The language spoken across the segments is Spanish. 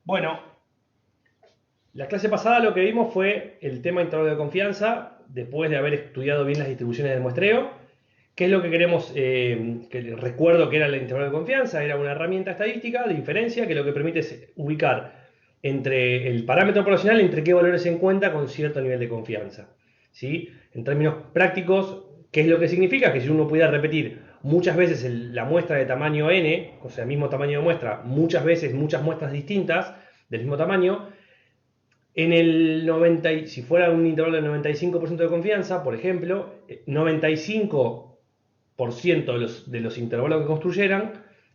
Bueno, la clase pasada lo que vimos fue el tema intervalo de confianza, después de haber estudiado bien las distribuciones del muestreo. ¿Qué es lo que queremos? Que recuerdo que era el intervalo de confianza, era una herramienta estadística de inferencia que lo que permite es ubicar entre el parámetro poblacional, entre qué valores se encuentra con cierto nivel de confianza. ¿Sí? En términos prácticos, ¿qué es lo que significa? Que si uno pudiera repetir muchas veces la muestra de tamaño n, o sea, mismo tamaño de muestra, muchas veces, muchas muestras distintas del mismo tamaño, en el 90, si fuera un intervalo de 95% de confianza, por ejemplo, 95% de los intervalos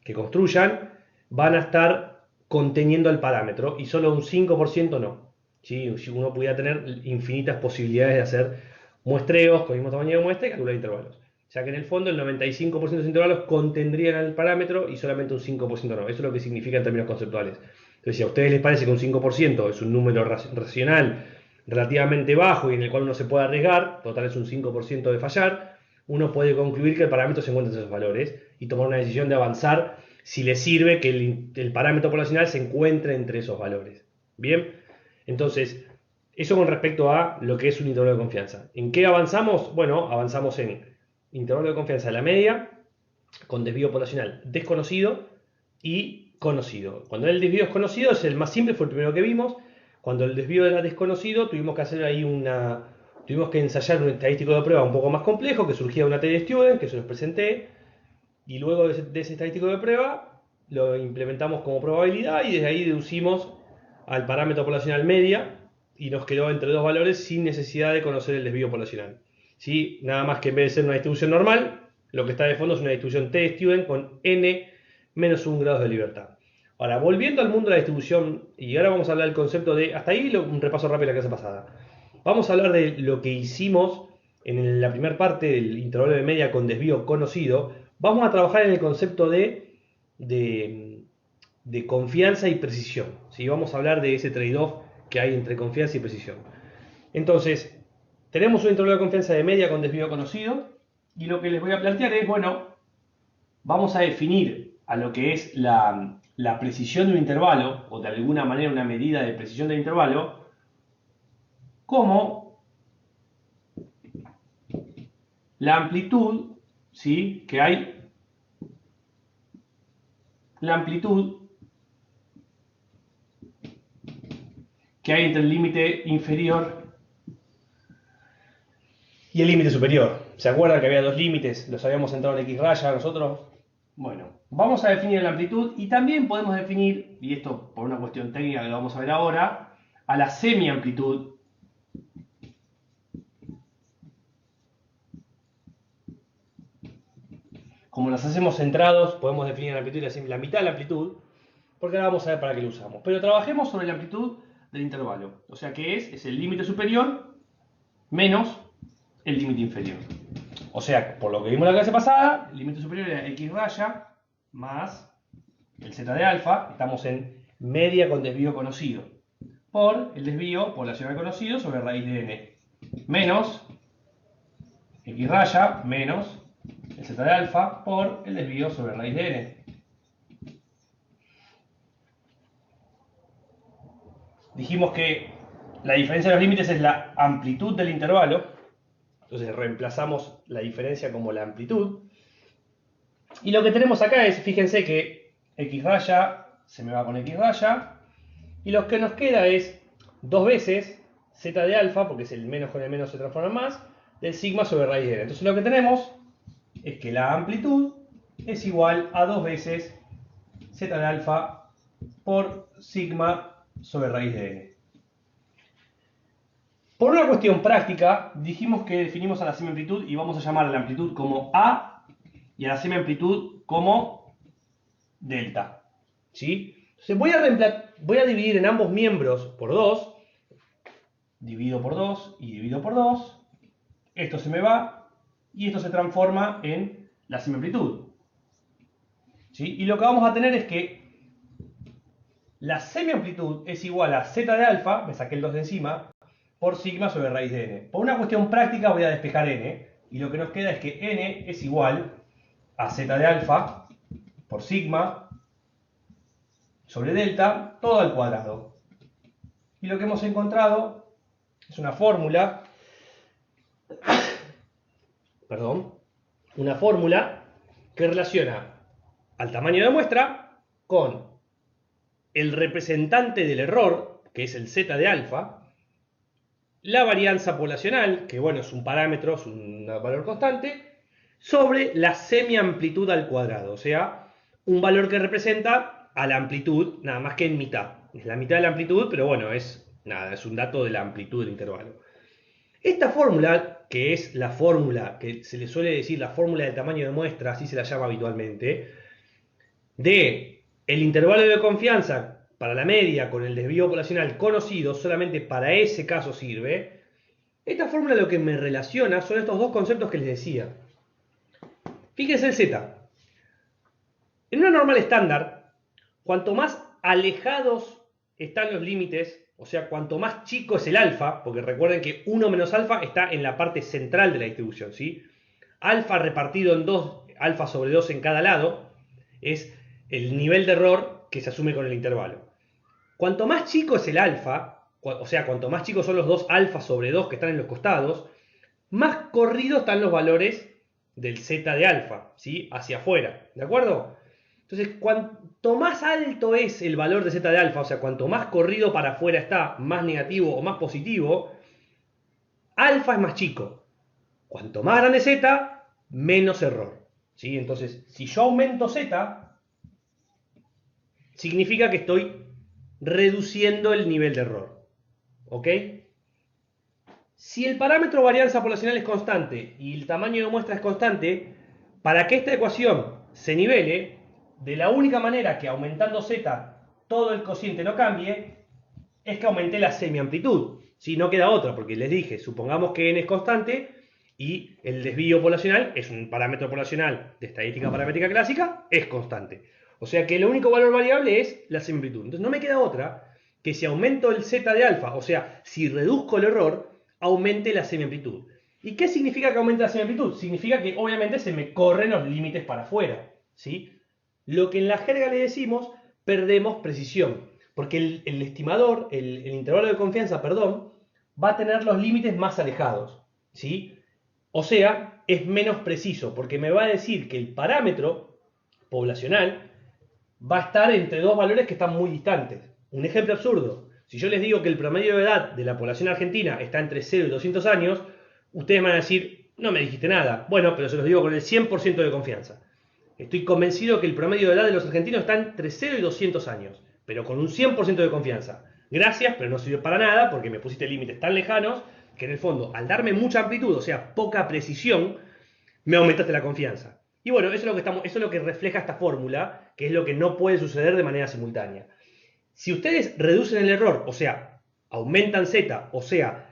que construyan, van a estar conteniendo el parámetro y solo un 5% no. ¿Sí? Si uno pudiera tener infinitas posibilidades de hacer muestreos con el mismo tamaño de muestra y calcular intervalos. Ya que en el fondo el 95% de los intervalos contendrían el parámetro y solamente un 5% no. Eso es lo que significa en términos conceptuales. Entonces, si a ustedes les parece que un 5% es un número racional relativamente bajo y en el cual uno se puede arriesgar, total es un 5% de fallar, uno puede concluir que el parámetro se encuentra en esos valores y tomar una decisión de avanzar si le sirve que el parámetro poblacional se encuentre entre esos valores. Bien, entonces, eso con respecto a lo que es un intervalo de confianza. ¿En qué avanzamos? Bueno, avanzamos en intervalo de confianza de la media, con desvío poblacional desconocido y conocido. Cuando el desvío es conocido es el más simple, fue el primero que vimos. Cuando el desvío era desconocido tuvimos que hacer ahí tuvimos que ensayar un estadístico de prueba un poco más complejo que surgía de una T de Student, que se los presenté, y luego de ese estadístico de prueba lo implementamos como probabilidad y desde ahí deducimos al parámetro poblacional media y nos quedó entre dos valores sin necesidad de conocer el desvío poblacional. ¿Sí? Nada más que en vez de ser una distribución normal, lo que está de fondo es una distribución T de Student con n menos 1 grados de libertad. Ahora, volviendo al mundo de la distribución, y ahora vamos a hablar del concepto de, hasta ahí un repaso rápido de la clase pasada. Vamos a hablar de lo que hicimos en la primera parte del intervalo de media con desvío conocido. Vamos a trabajar en el concepto de, de confianza y precisión. ¿Sí? Vamos a hablar de ese trade-off que hay entre confianza y precisión. Entonces, tenemos un intervalo de confianza de media con desvío conocido y lo que les voy a plantear es, bueno, vamos a definir a lo que es la precisión de un intervalo, o de alguna manera una medida de precisión del intervalo, como la amplitud, ¿sí? Que hay, la amplitud que hay entre el límite inferior y el límite superior. ¿Se acuerdan que había dos límites? Los habíamos entrado en X raya nosotros. Bueno, vamos a definir la amplitud y también podemos definir, y esto por una cuestión técnica que lo vamos a ver ahora, a la semiamplitud. Como las hacemos centrados, podemos definir la amplitud y la mitad de la amplitud, porque ahora vamos a ver para qué lo usamos. Pero trabajemos sobre la amplitud del intervalo. O sea que es el límite superior menos el límite inferior. O sea, por lo que vimos en la clase pasada, el límite superior era x raya más el z de alfa. Estamos en media con desvío conocido. Por el desvío poblacional conocido sobre raíz de n. Menos x raya menos el z de alfa por el desvío sobre raíz de n. Dijimos que la diferencia de los límites es la amplitud del intervalo. Entonces reemplazamos la diferencia como la amplitud. Y lo que tenemos acá es, fíjense que x raya se me va con x raya. Y lo que nos queda es dos veces z de alfa, porque es el menos con el menos se transforma en más, del sigma sobre raíz de n. Entonces lo que tenemos es que la amplitud es igual a dos veces z de alfa por sigma sobre raíz de n. Por una cuestión práctica, dijimos que definimos a la semiamplitud y vamos a llamar a la amplitud como A y a la semiamplitud como delta. ¿Sí? Entonces voy a dividir en ambos miembros por 2, divido por 2 y divido por 2. Esto se me va y esto se transforma en la semiamplitud. ¿Sí? Y lo que vamos a tener es que la semiamplitud es igual a z de alfa, me saqué el 2 de encima, por sigma sobre raíz de n. Por una cuestión práctica voy a despejar n, y lo que nos queda es que n es igual a z de alfa por sigma sobre delta, todo al cuadrado. Y lo que hemos encontrado es una fórmula, perdón, una fórmula que relaciona al tamaño de muestra con el representante del error, que es el z de alfa, la varianza poblacional, que bueno, es un parámetro, es un valor constante, sobre la semiamplitud al cuadrado, o sea, un valor que representa a la amplitud, nada más que en mitad. Es la mitad de la amplitud, pero bueno, es nada, es un dato de la amplitud del intervalo. Esta fórmula, que es la fórmula que se le suele decir la fórmula del tamaño de muestra, así se la llama habitualmente, de el intervalo de confianza para la media con el desvío poblacional conocido, solamente para ese caso sirve. Esta fórmula lo que me relaciona son estos dos conceptos que les decía. Fíjense el Z. En una normal estándar, cuanto más alejados están los límites, o sea, cuanto más chico es el alfa, porque recuerden que 1 menos alfa está en la parte central de la distribución, ¿sí? Alfa repartido en 2, alfa sobre 2 en cada lado, es el nivel de error que se asume con el intervalo. Cuanto más chico es el alfa, o sea, cuanto más chicos son los 2 alfa sobre 2 que están en los costados, más corridos están los valores del z de alfa, ¿sí? Hacia afuera, ¿de acuerdo? Entonces, cuanto más alto es el valor de z de alfa, o sea, cuanto más corrido para afuera está, más negativo o más positivo, alfa es más chico. Cuanto más grande z, menos error, ¿sí? Entonces, si yo aumento z, significa que estoy reduciendo el nivel de error, ¿ok? Si el parámetro varianza poblacional es constante y el tamaño de muestra es constante, para que esta ecuación se nivele, de la única manera que aumentando z todo el cociente no cambie, es que aumente la semiamplitud. Si no queda otra, porque les dije, supongamos que n es constante y el desvío poblacional es un parámetro poblacional de estadística paramétrica clásica, es constante. O sea que el único valor variable es la semiamplitud. Entonces no me queda otra que si aumento el z de alfa, o sea, si reduzco el error, aumente la semiamplitud. ¿Y qué significa que aumente la semiamplitud? Significa que obviamente se me corren los límites para afuera, ¿sí? Lo que en la jerga le decimos, perdemos precisión, porque el estimador, el intervalo de confianza, perdón, va a tener los límites más alejados, ¿sí? O sea, es menos preciso, porque me va a decir que el parámetro poblacional va a estar entre dos valores que están muy distantes. Un ejemplo absurdo. Si yo les digo que el promedio de edad de la población argentina está entre 0 y 200 años, ustedes van a decir, no me dijiste nada. Bueno, pero se los digo con el 100% de confianza. Estoy convencido que el promedio de edad de los argentinos está entre 0 y 200 años, pero con un 100% de confianza. Gracias, pero no sirve para nada porque me pusiste límites tan lejanos que en el fondo, al darme mucha amplitud, o sea, poca precisión, me aumentaste la confianza. Y bueno, eso es lo que refleja esta fórmula, que es lo que no puede suceder de manera simultánea. Si ustedes reducen el error, o sea, aumentan z, o sea,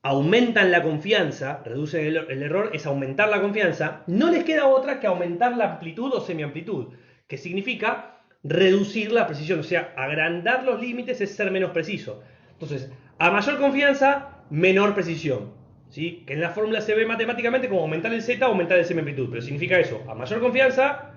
aumentan la confianza, reducen el error, es aumentar la confianza, no les queda otra que aumentar la amplitud o semiamplitud, que significa reducir la precisión, o sea, agrandar los límites es ser menos preciso. Entonces, a mayor confianza, menor precisión, ¿sí? Que en la fórmula se ve matemáticamente como aumentar el z o aumentar el semiamplitud, pero significa eso, a mayor confianza,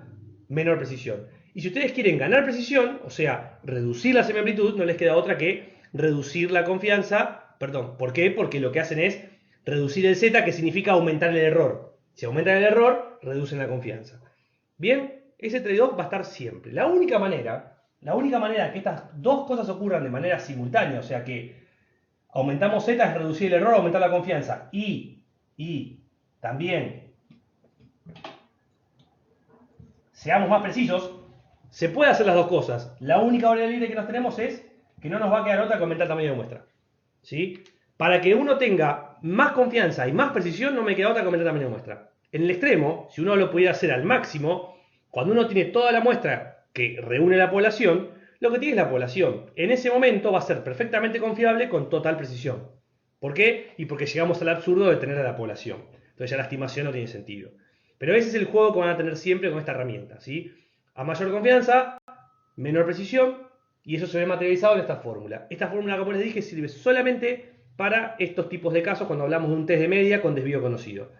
menor precisión. Y si ustedes quieren ganar precisión, o sea, reducir la semiamplitud, no les queda otra que reducir la confianza. Perdón, ¿por qué? Porque lo que hacen es reducir el z, que significa aumentar el error. Si aumentan el error, reducen la confianza. Bien, ese trade-off va a estar siempre. La única manera que estas dos cosas ocurran de manera simultánea, o sea que aumentamos z es reducir el error, aumentar la confianza, y también seamos más precisos, se puede hacer las dos cosas. La única variable que nos tenemos es que no nos va a quedar otra que aumentar el tamaño de muestra, ¿sí? Para que uno tenga más confianza y más precisión, no me queda otra que aumentar el tamaño de muestra. En el extremo, si uno lo pudiera hacer al máximo, cuando uno tiene toda la muestra que reúne la población, lo que tiene es la población. En ese momento va a ser perfectamente confiable con total precisión. ¿Por qué? Y porque llegamos al absurdo de tener a la población. Entonces ya la estimación no tiene sentido. Pero ese es el juego que van a tener siempre con esta herramienta, ¿sí? A mayor confianza, menor precisión, y eso se ve materializado en esta fórmula. Esta fórmula, como les dije, sirve solamente para estos tipos de casos cuando hablamos de un test de media con desvío conocido.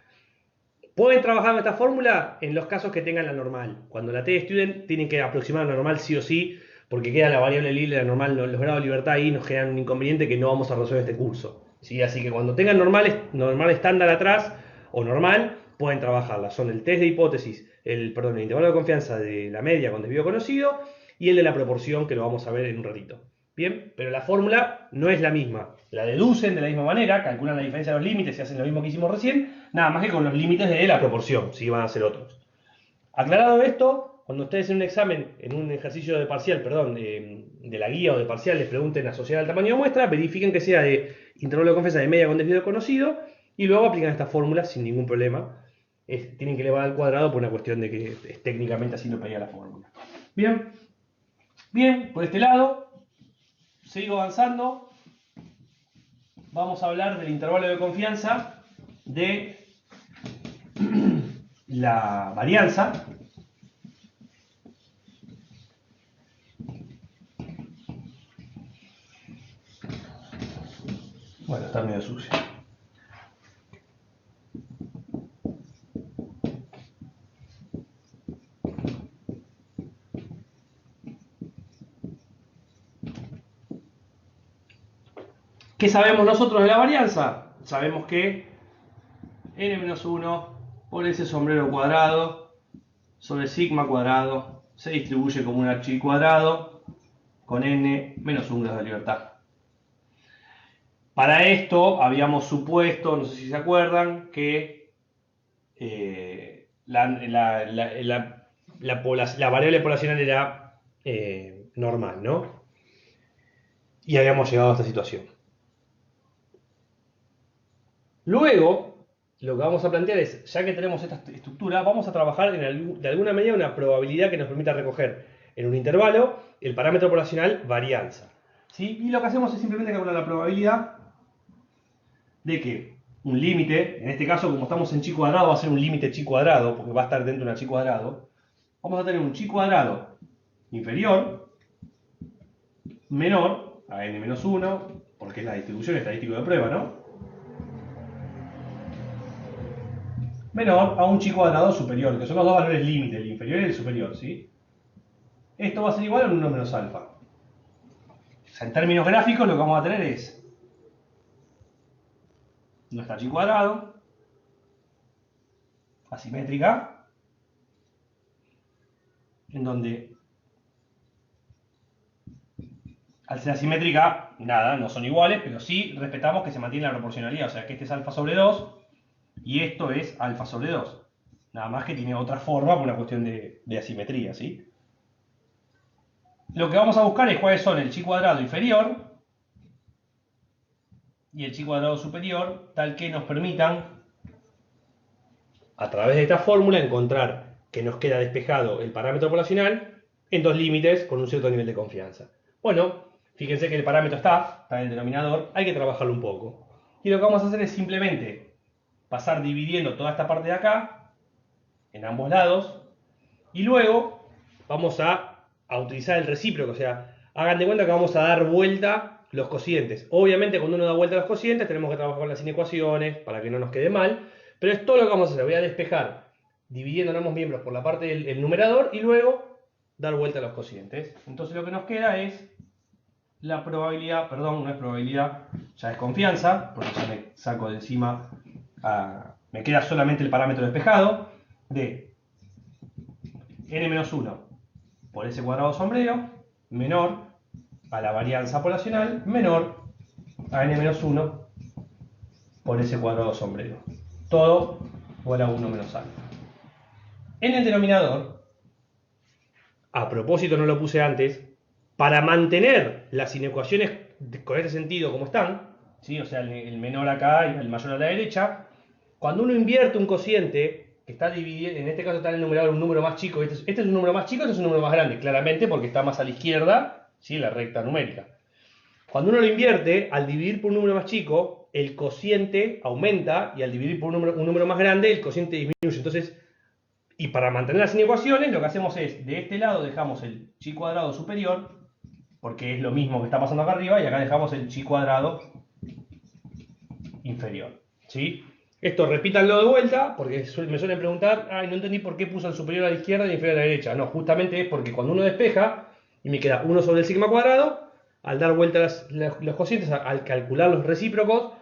Pueden trabajar con esta fórmula en los casos que tengan la normal. Cuando la T-Student tienen que aproximar a la normal sí o sí, porque queda la variable libre, la normal, los grados de libertad ahí nos generan un inconveniente que no vamos a resolver este curso. ¿Sí? Así que cuando tengan normal estándar atrás o normal, pueden trabajarla. Son el test de hipótesis, el intervalo de confianza de la media con desvío conocido y el de la proporción, que lo vamos a ver en un ratito. Bien, pero la fórmula no es la misma. La deducen de la misma manera, calculan la diferencia de los límites y hacen lo mismo que hicimos recién, nada más que con los límites de la proporción, si van a ser otros. Aclarado esto, cuando ustedes en un examen, en un ejercicio de parcial, perdón, de la guía o de parcial, les pregunten asociar al tamaño de muestra, verifiquen que sea de intervalo de confianza de media con desvío conocido y luego aplican esta fórmula sin ningún problema. Tienen que elevar al cuadrado por una cuestión de que técnicamente así lo pedía la fórmula. Bien, bien, por este lado, sigo avanzando. Vamos a hablar del intervalo de confianza de la varianza. Bueno, está medio sucio. ¿Qué sabemos nosotros de la varianza? Sabemos que n-1 por ese sombrero cuadrado sobre sigma cuadrado se distribuye como un archi cuadrado con n menos 1 grados de libertad. Para esto habíamos supuesto, no sé si se acuerdan, que la variable poblacional era normal, ¿no? Y habíamos llegado a esta situación. Luego, lo que vamos a plantear es, ya que tenemos esta estructura, vamos a trabajar de alguna manera una probabilidad que nos permita recoger en un intervalo el parámetro poblacional varianza. ¿Sí? Y lo que hacemos es simplemente calcular la probabilidad de que un límite, en este caso como estamos en chi cuadrado, va a ser un límite chi cuadrado, porque va a estar dentro de una chi cuadrado. Vamos a tener un chi cuadrado inferior, menor a n-1, porque es la distribución estadística de prueba, ¿no? Menor a un chi cuadrado superior, que son los dos valores límite, el inferior y el superior, ¿sí? Esto va a ser igual a un 1 menos alfa. O sea, en términos gráficos lo que vamos a tener es nuestra chi cuadrado, asimétrica, en donde al ser asimétrica, nada, no son iguales, pero sí respetamos que se mantiene la proporcionalidad, o sea que este es alfa sobre 2 y esto es alfa sobre 2. Nada más que tiene otra forma por una cuestión de asimetría, ¿sí? Lo que vamos a buscar es cuáles son el chi cuadrado inferior y el chi cuadrado superior, tal que nos permitan, a través de esta fórmula, encontrar que nos queda despejado el parámetro poblacional en dos límites con un cierto nivel de confianza. Bueno, fíjense que el parámetro está en el denominador, hay que trabajarlo un poco. Y lo que vamos a hacer es simplemente pasar dividiendo toda esta parte de acá, en ambos lados, y luego vamos a utilizar el recíproco, o sea, hagan de cuenta que vamos a dar vuelta los cocientes. Obviamente cuando uno da vuelta a los cocientes tenemos que trabajar con las inecuaciones para que no nos quede mal, pero es todo lo que vamos a hacer. Voy a despejar dividiendo en ambos miembros por la parte del numerador y luego dar vuelta a los cocientes. Entonces lo que nos queda es la probabilidad, perdón, no es probabilidad, ya es confianza, porque ya me saco de encima, me queda solamente el parámetro despejado, de n-1 por ese cuadrado sombrero, menor a la varianza poblacional, menor a n-1 por ese cuadrado sombrero. Todo igual a 1 menos alfa. En el denominador, a propósito no lo puse antes, para mantener las inecuaciones con este sentido como están, ¿sí? O sea, el menor acá y el mayor a la derecha, cuando uno invierte un cociente que está dividido, en este caso está en el numerador un número más chico, este es un número más chico, este es un número más grande, claramente porque está más a la izquierda, ¿sí? La recta numérica. Cuando uno lo invierte, al dividir por un número más chico, el cociente aumenta y al dividir por un número más grande, el cociente disminuye. Entonces, y para mantener las inecuaciones, lo que hacemos es, de este lado dejamos el chi cuadrado superior, porque es lo mismo que está pasando acá arriba, y acá dejamos el chi cuadrado inferior, ¿sí? Esto repítanlo de vuelta, porque me suelen preguntar, ay, no entendí por qué puso el superior a la izquierda y el inferior a la derecha. No, justamente es porque cuando uno despeja y me queda 1 sobre el sigma cuadrado, al dar vuelta los cocientes, al calcular los recíprocos,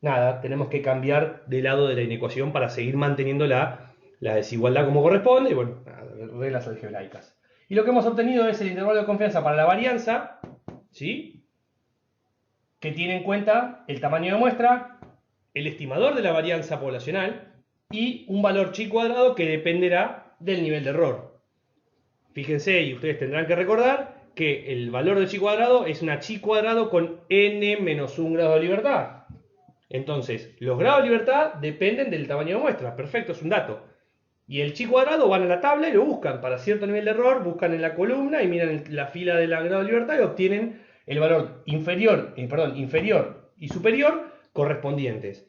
nada, tenemos que cambiar de lado de la inecuación para seguir manteniendo la desigualdad como corresponde, y bueno, nada, reglas algebraicas. Y lo que hemos obtenido es el intervalo de confianza para la varianza, ¿sí? Que tiene en cuenta el tamaño de muestra, el estimador de la varianza poblacional y un valor chi cuadrado que dependerá del nivel de error. Fíjense, y ustedes tendrán que recordar que el valor de chi cuadrado es una chi cuadrado con n menos 1 grado de libertad. Entonces, los grados de libertad dependen del tamaño de muestra. Perfecto, es un dato. Y el chi cuadrado van a la tabla y lo buscan para cierto nivel de error, buscan en la columna y miran la fila del grado de libertad y obtienen el valor inferior y superior correspondientes.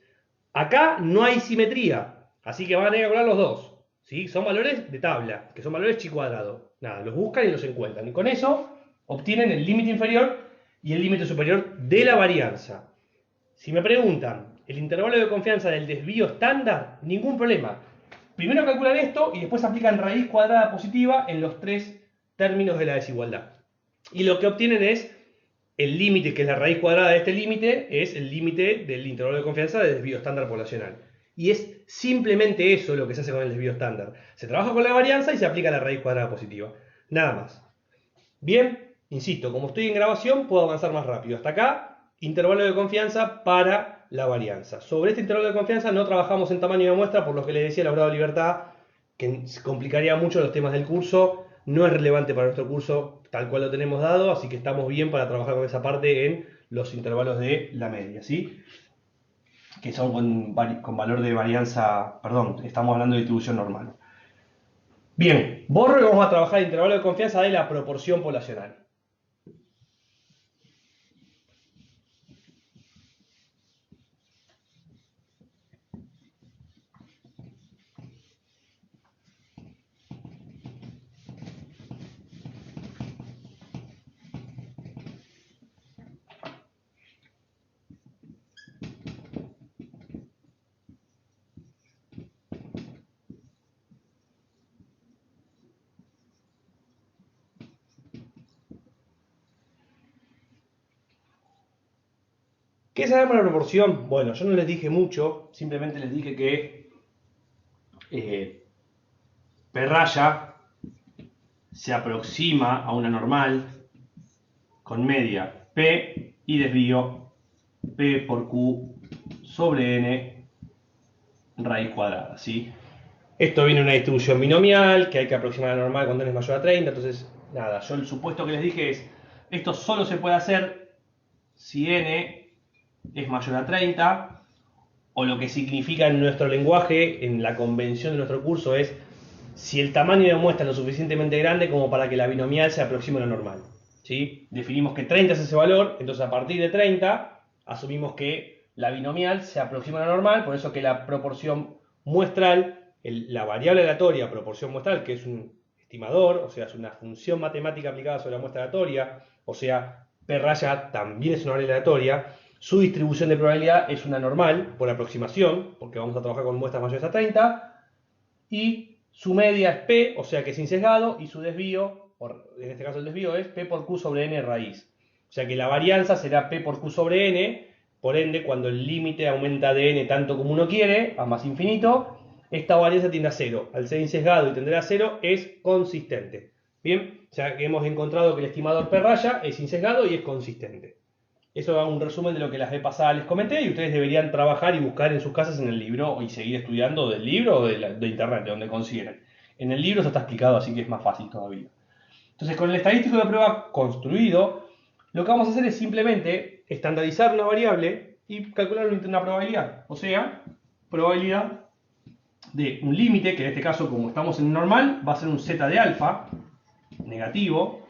Acá no hay simetría, así que van a tener que calcular los dos. ¿Sí? Son valores de tabla, que son valores chi cuadrado. Nada, los buscan y los encuentran. Y con eso obtienen el límite inferior y el límite superior de la varianza. Si me preguntan el intervalo de confianza del desvío estándar, ningún problema. Primero calculan esto y después aplican raíz cuadrada positiva en los tres términos de la desigualdad. Y lo que obtienen es el límite, que es la raíz cuadrada de este límite, es el límite del intervalo de confianza del desvío estándar poblacional. Y es simplemente eso lo que se hace con el desvío estándar. Se trabaja con la varianza y se aplica la raíz cuadrada positiva. Nada más. Bien, insisto, como estoy en grabación puedo avanzar más rápido. Hasta acá, intervalo de confianza para la varianza. Sobre este intervalo de confianza no trabajamos en tamaño de muestra, por lo que les decía, el grado de libertad, que complicaría mucho los temas del curso. No es relevante para nuestro curso tal cual lo tenemos dado, así que estamos bien para trabajar con esa parte en los intervalos de la media, ¿sí? Que son con valor de varianza, perdón, estamos hablando de distribución normal. Bien, borro y vamos a trabajar el intervalo de confianza de la proporción poblacional. ¿Qué sabemos de la proporción? Bueno, yo no les dije mucho, simplemente les dije que P raya se aproxima a una normal con media P y desvío P por Q sobre N raíz cuadrada, ¿sí? Esto viene de una distribución binomial que hay que aproximar a la normal cuando n es mayor a 30, entonces, nada, yo el supuesto que les dije es, esto solo se puede hacer si n es mayor a 30, o lo que significa en nuestro lenguaje, en la convención de nuestro curso, es si el tamaño de muestra es lo suficientemente grande como para que la binomial se aproxime a la normal. ¿Sí? Definimos que 30 es ese valor, entonces a partir de 30 asumimos que la binomial se aproxima a la normal, por eso que la proporción muestral, la variable aleatoria proporción muestral, que es un estimador, o sea, es una función matemática aplicada sobre la muestra aleatoria, o sea, P raya también es una variable aleatoria, su distribución de probabilidad es una normal, por aproximación, porque vamos a trabajar con muestras mayores a 30, y su media es P, o sea que es insesgado, y su desvío, en este caso el desvío es P por Q sobre N raíz. O sea que la varianza será P por Q sobre N, por ende, cuando el límite aumenta de N tanto como uno quiere, a más infinito, esta varianza tiende a 0. Al ser insesgado y tender a 0, es consistente. Bien, o sea que hemos encontrado que el estimador P raya es insesgado y es consistente. Eso da un resumen de lo que la vez pasada les comenté y ustedes deberían trabajar y buscar en sus casas en el libro y seguir estudiando del libro o de internet, de donde consideren. En el libro eso está explicado, así que es más fácil todavía. Entonces, con el estadístico de prueba construido, lo que vamos a hacer es simplemente estandarizar una variable y calcular una probabilidad. O sea, probabilidad de un límite, que en este caso, como estamos en normal, va a ser un z de alfa negativo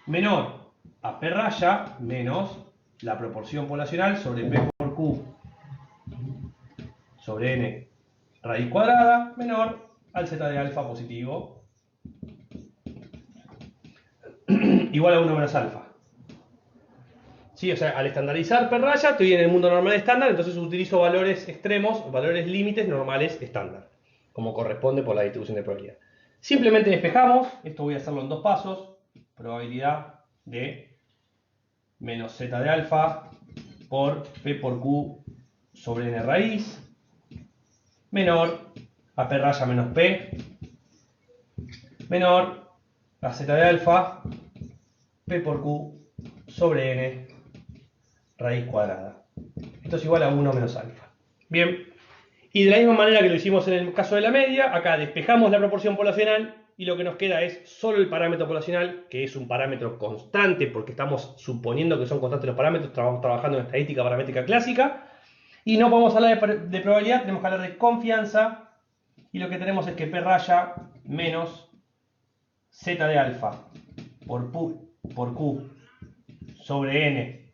menor a p raya menos la proporción poblacional sobre P por Q sobre N raíz cuadrada menor al Z de alfa positivo igual a 1 menos alfa. Sí, o sea, al estandarizar per raya, estoy en el mundo normal estándar, entonces utilizo valores extremos, valores límites normales estándar, como corresponde por la distribución de probabilidad. Simplemente despejamos, esto voy a hacerlo en dos pasos, probabilidad de menos z de alfa por p por q sobre n raíz, menor a p raya menos p, menor a z de alfa, p por q sobre n raíz cuadrada. Esto es igual a 1 menos alfa. Bien, y de la misma manera que lo hicimos en el caso de la media, acá despejamos la proporción poblacional y lo que nos queda es solo el parámetro poblacional, que es un parámetro constante, porque estamos suponiendo que son constantes los parámetros, estamos trabajando en estadística paramétrica clásica, y no podemos hablar de probabilidad, tenemos que hablar de confianza, y lo que tenemos es que p raya menos z de alfa por q sobre n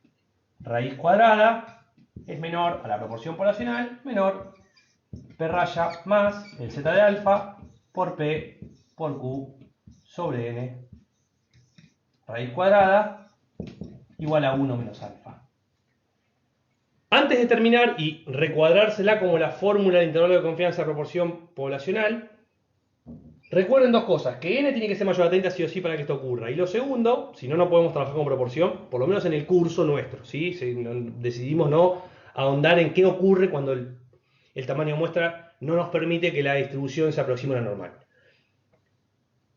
raíz cuadrada es menor a la proporción poblacional, menor p raya más el z de alfa por p por q sobre n raíz cuadrada igual a 1 menos alfa. Antes de terminar y recuadrársela como la fórmula de intervalo de confianza de proporción poblacional, recuerden dos cosas, que n tiene que ser mayor a 30 sí o sí para que esto ocurra. Y lo segundo, si no, no podemos trabajar con proporción, por lo menos en el curso nuestro, ¿sí? Decidimos no ahondar en qué ocurre cuando el tamaño de muestra no nos permite que la distribución se aproxime a la normal.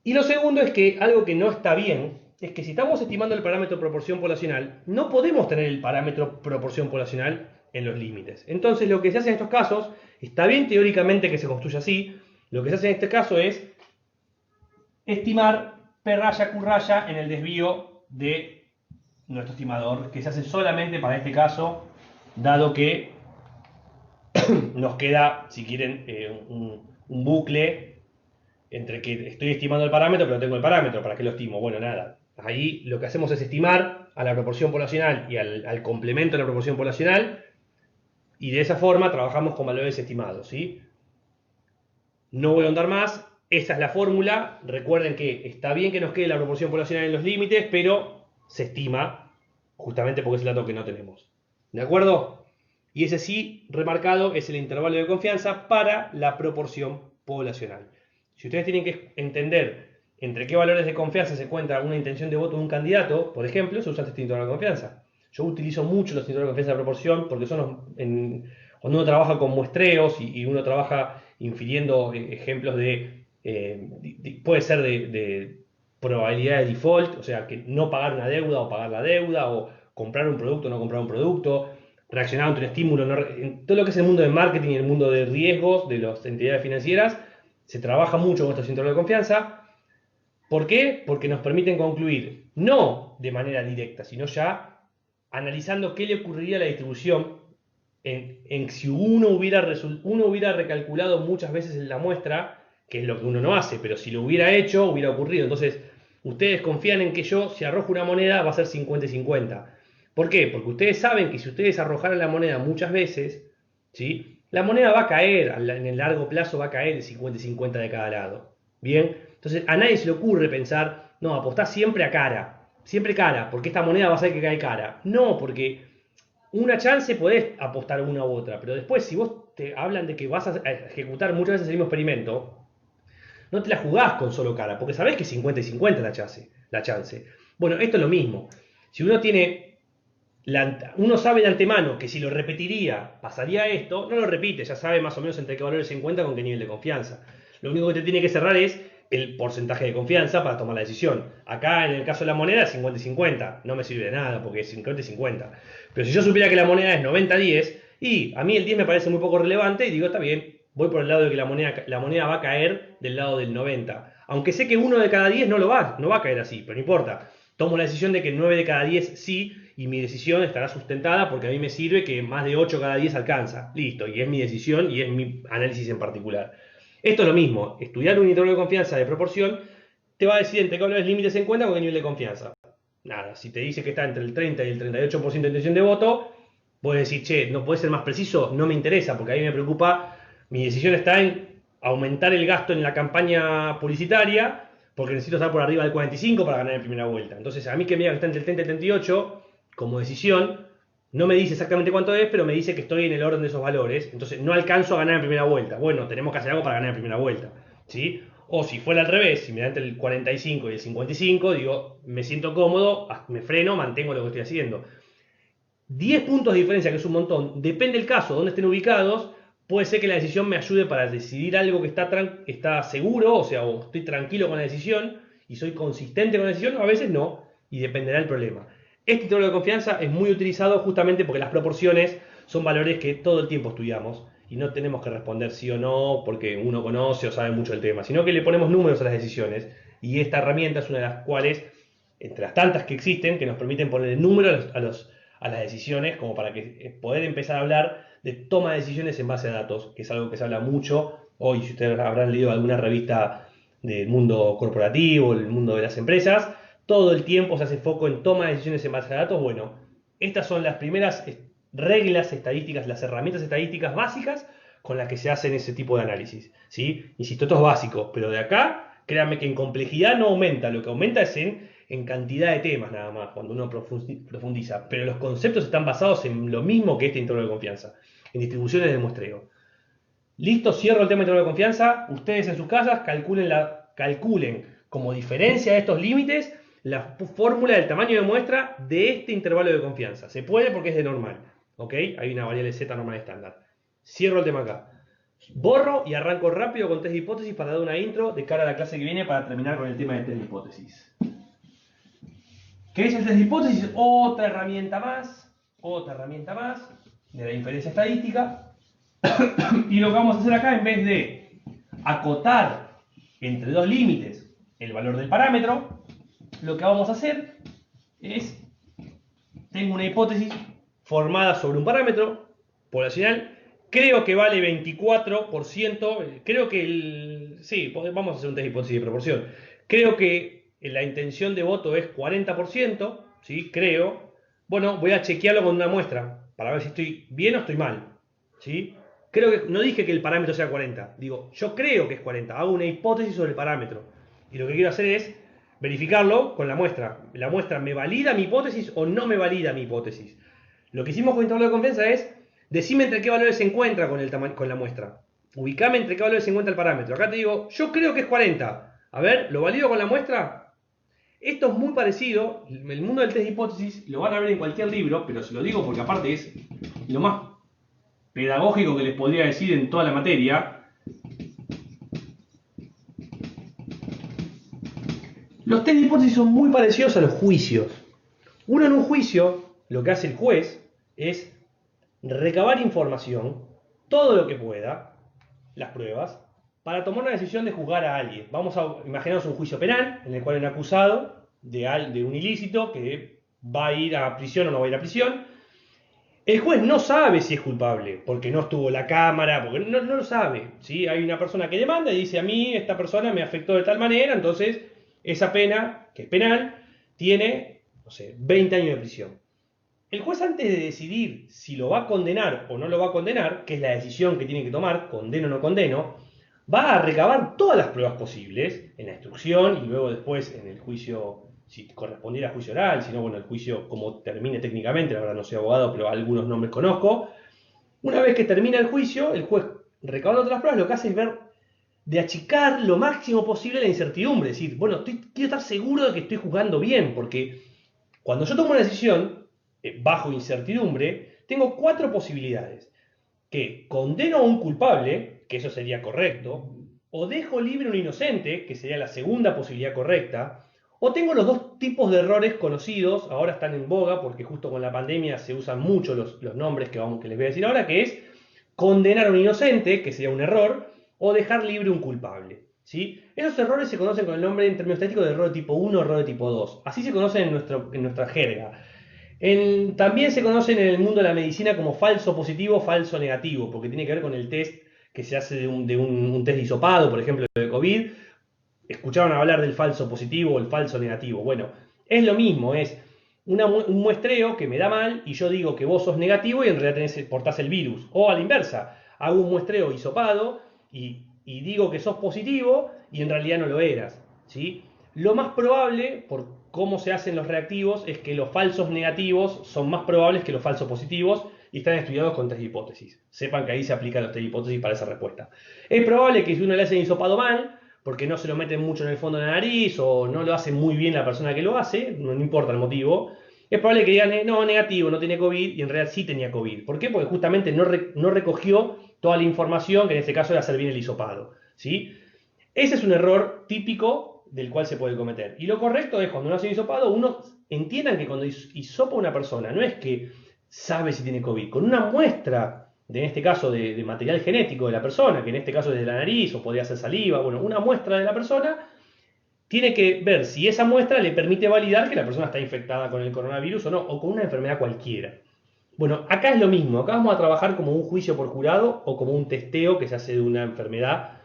Y lo segundo es que algo que no está bien es que si estamos estimando el parámetro proporción poblacional, no podemos tener el parámetro proporción poblacional en los límites. Entonces lo que se hace en estos casos, está bien teóricamente que se construya así, lo que se hace en este caso es estimar P raya Q raya en el desvío de nuestro estimador, que se hace solamente para este caso, dado que nos queda, si quieren, un bucle entre que estoy estimando el parámetro, pero no tengo el parámetro. ¿Para qué lo estimo? Bueno, nada. Ahí lo que hacemos es estimar a la proporción poblacional y al complemento de la proporción poblacional, y de esa forma trabajamos con valores estimados, ¿sí? No voy a ahondar más. Esa es la fórmula. Recuerden que está bien que nos quede la proporción poblacional en los límites, pero se estima justamente porque es el dato que no tenemos. ¿De acuerdo? Y ese sí, remarcado, es el intervalo de confianza para la proporción poblacional. Si ustedes tienen que entender entre qué valores de confianza se encuentra una intención de voto de un candidato, por ejemplo, se usa este intervalo de confianza. Yo utilizo mucho los intervalos de confianza de proporción porque cuando uno trabaja con muestreos y uno trabaja infiriendo ejemplos puede ser de probabilidad de default, o sea, que no pagar una deuda o pagar la deuda, o comprar un producto o no comprar un producto, reaccionar ante un estímulo, en todo lo que es el mundo de marketing y el mundo de riesgos de las entidades financieras, se trabaja mucho con estos intervalos de confianza. ¿Por qué? Porque nos permiten concluir, no de manera directa, sino ya analizando qué le ocurriría a la distribución si uno hubiera recalculado muchas veces en la muestra, que es lo que uno no hace, pero si lo hubiera hecho, hubiera ocurrido. Entonces, ustedes confían en que yo, si arrojo una moneda, va a ser 50 y 50. ¿Por qué? Porque ustedes saben que si ustedes arrojaran la moneda muchas veces, ¿sí? La moneda va a caer, en el largo plazo va a caer el 50 y 50 de cada lado. ¿Bien? Entonces, a nadie se le ocurre pensar, no, apostá siempre cara, porque esta moneda va a ser que cae cara. No, porque una chance podés apostar una u otra, pero después si vos te hablan de que vas a ejecutar muchas veces el mismo experimento, no te la jugás con solo cara, porque sabés que es 50 y 50 la chance. Bueno, esto es lo mismo. Si uno sabe de antemano que si lo repetiría pasaría esto, no lo repite, ya sabe más o menos entre qué valores se encuentra con qué nivel de confianza. Lo único que te tiene que cerrar es el porcentaje de confianza para tomar la decisión. Acá en el caso de la moneda es 50 y 50, no me sirve de nada porque es 50 y 50. Pero si yo supiera que la moneda es 90-10 y a mí el 10 me parece muy poco relevante y digo, está bien, voy por el lado de que la moneda va a caer del lado del 90. Aunque sé que uno de cada 10 no va a caer así, pero no importa. Tomo la decisión de que 9 de cada 10 sí, y mi decisión estará sustentada porque a mí me sirve que más de 8 cada 10 alcanza. Listo, y es mi decisión y es mi análisis en particular. Esto es lo mismo, estudiar un intervalo de confianza de proporción te va a decir entre qué valores límites se encuentra con qué nivel de confianza. Nada, si te dice que está entre el 30 y el 38% de intención de voto, puedes decir, che, no puede ser más preciso, no me interesa, porque a mí me preocupa, mi decisión está en aumentar el gasto en la campaña publicitaria, porque necesito estar por arriba del 45 para ganar en primera vuelta. Entonces, a mí que me diga que está entre el 30 y el 38, como decisión, no me dice exactamente cuánto es, pero me dice que estoy en el orden de esos valores, entonces no alcanzo a ganar en primera vuelta. Bueno, tenemos que hacer algo para ganar en primera vuelta, ¿sí? O si fuera al revés, si me da entre el 45 y el 55, digo, me siento cómodo, me freno, mantengo lo que estoy haciendo. 10 puntos de diferencia, que es un montón, depende del caso, donde estén ubicados, puede ser que la decisión me ayude para decidir algo que está seguro, o sea, o estoy tranquilo con la decisión y soy consistente con la decisión, o a veces no, y dependerá del problema. Este intervalo de confianza es muy utilizado justamente porque las proporciones son valores que todo el tiempo estudiamos y no tenemos que responder sí o no porque uno conoce o sabe mucho el tema, sino que le ponemos números a las decisiones y esta herramienta es una de las cuales, entre las tantas que existen, que nos permiten poner número a las decisiones como para que poder empezar a hablar de toma de decisiones en base a datos, que es algo que se habla mucho hoy. Si ustedes habrán leído alguna revista del mundo corporativo, el mundo de las empresas, todo el tiempo se hace foco en toma de decisiones en base a datos. Bueno, estas son las primeras reglas estadísticas, las herramientas estadísticas básicas con las que se hacen ese tipo de análisis, ¿sí? Insisto, esto es básico, pero de acá, créanme que en complejidad no aumenta, lo que aumenta es en cantidad de temas nada más, cuando uno profundiza, pero los conceptos están basados en lo mismo que este intervalo de confianza, en distribuciones de muestreo. Listo, cierro el tema de intervalo de confianza. Ustedes en sus casas calculen como diferencia de estos límites la fórmula del tamaño de muestra de este intervalo de confianza. Se puede porque es de normal, ¿ok? Hay una variable z normal estándar. Cierro el tema acá. Borro y arranco rápido con test de hipótesis para dar una intro de cara a la clase que viene para terminar con el tema de test de hipótesis. ¿Qué es el test de hipótesis? Otra herramienta más de la inferencia estadística. Y lo que vamos a hacer acá, en vez de acotar entre dos límites el valor del parámetro, lo que vamos a hacer es, tengo una hipótesis formada sobre un parámetro poblacional, creo que vale 24%, creo que sí, vamos a hacer un test de hipótesis de proporción, creo que la intención de voto es 40%, ¿sí? Creo, bueno, voy a chequearlo con una muestra, para ver si estoy bien o estoy mal, ¿sí? Creo que, no dije que el parámetro sea 40, digo, yo creo que es 40, hago una hipótesis sobre el parámetro, y lo que quiero hacer es verificarlo con la muestra. ¿La muestra me valida mi hipótesis o no me valida mi hipótesis? Lo que hicimos con el intervalo de confianza es, decime entre qué valores se encuentra con la muestra. Ubicame entre qué valores se encuentra el parámetro. Acá te digo, yo creo que es 40. A ver, ¿lo valido con la muestra? Esto es muy parecido, el mundo del test de hipótesis lo van a ver en cualquier libro, pero se lo digo porque aparte es lo más pedagógico que les podría decir en toda la materia. Los test de hipótesis son muy parecidos a los juicios. Uno en un juicio, lo que hace el juez es recabar información, todo lo que pueda, las pruebas, para tomar una decisión de juzgar a alguien. Vamos a imaginarnos un juicio penal en el cual hay un acusado de un ilícito que va a ir a prisión o no va a ir a prisión. El juez no sabe si es culpable, porque no estuvo la cámara, porque no lo sabe, ¿sí? Hay una persona que demanda y dice, a mí esta persona me afectó de tal manera, entonces esa pena, que es penal, tiene, no sé, 20 años de prisión. El juez, antes de decidir si lo va a condenar o no lo va a condenar, que es la decisión que tiene que tomar, condeno o no condeno, va a recabar todas las pruebas posibles en la instrucción y luego después en el juicio, si correspondiera a juicio oral, si no, bueno, el juicio como termine técnicamente, la verdad no soy abogado, pero algunos nombres conozco. Una vez que termina el juicio, el juez, recabando todas las pruebas, lo que hace es ver de achicar lo máximo posible la incertidumbre, es decir, bueno, quiero estar seguro de que estoy juzgando bien, porque cuando yo tomo una decisión bajo incertidumbre, tengo 4 posibilidades: que condeno a un culpable, que eso sería correcto, o dejo libre a un inocente, que sería la segunda posibilidad correcta, o tengo los dos tipos de errores conocidos, ahora están en boga porque justo con la pandemia se usan mucho los nombres que les voy a decir ahora, que es condenar a un inocente, que sería un error, o dejar libre un culpable, ¿sí? Esos errores se conocen con el nombre en términos estadísticos de error de tipo 1 o error de tipo 2. Así se conocen en nuestra jerga. También se conocen en el mundo de la medicina como falso positivo, falso negativo, porque tiene que ver con el test que se hace de un test de hisopado, por ejemplo, de COVID. Escucharon hablar del falso positivo o el falso negativo. Bueno, es lo mismo, es un muestreo que me da mal y yo digo que vos sos negativo y en realidad portás el virus. O a la inversa, hago un muestreo hisopado y digo que sos positivo y en realidad no lo eras, ¿sí? Lo más probable, por cómo se hacen los reactivos es que los falsos negativos son más probables que los falsos positivos y están estudiados con test de hipótesis. Sepan que ahí se aplican los test de hipótesis para esa respuesta. Es probable que si uno le hace hisopado mal, porque no se lo meten mucho en el fondo de la nariz o no lo hace muy bien la persona que lo hace, no importa el motivo, es probable que digan, no, negativo, no tiene COVID, y en realidad sí tenía COVID. ¿Por qué? Porque justamente no recogió toda la información, que en este caso era hacer bien el hisopado, ¿sí? Ese es un error típico del cual se puede cometer. Y lo correcto es, cuando uno hace un hisopado, uno entiendan que cuando hisopa una persona, no es que sabe si tiene COVID. Con una muestra, en este caso de material genético de la persona, que en este caso es de la nariz, o podría ser saliva, bueno, una muestra de la persona, tiene que ver si esa muestra le permite validar que la persona está infectada con el coronavirus o no, o con una enfermedad cualquiera. Bueno, acá es lo mismo, acá vamos a trabajar como un juicio por jurado o como un testeo que se hace de una enfermedad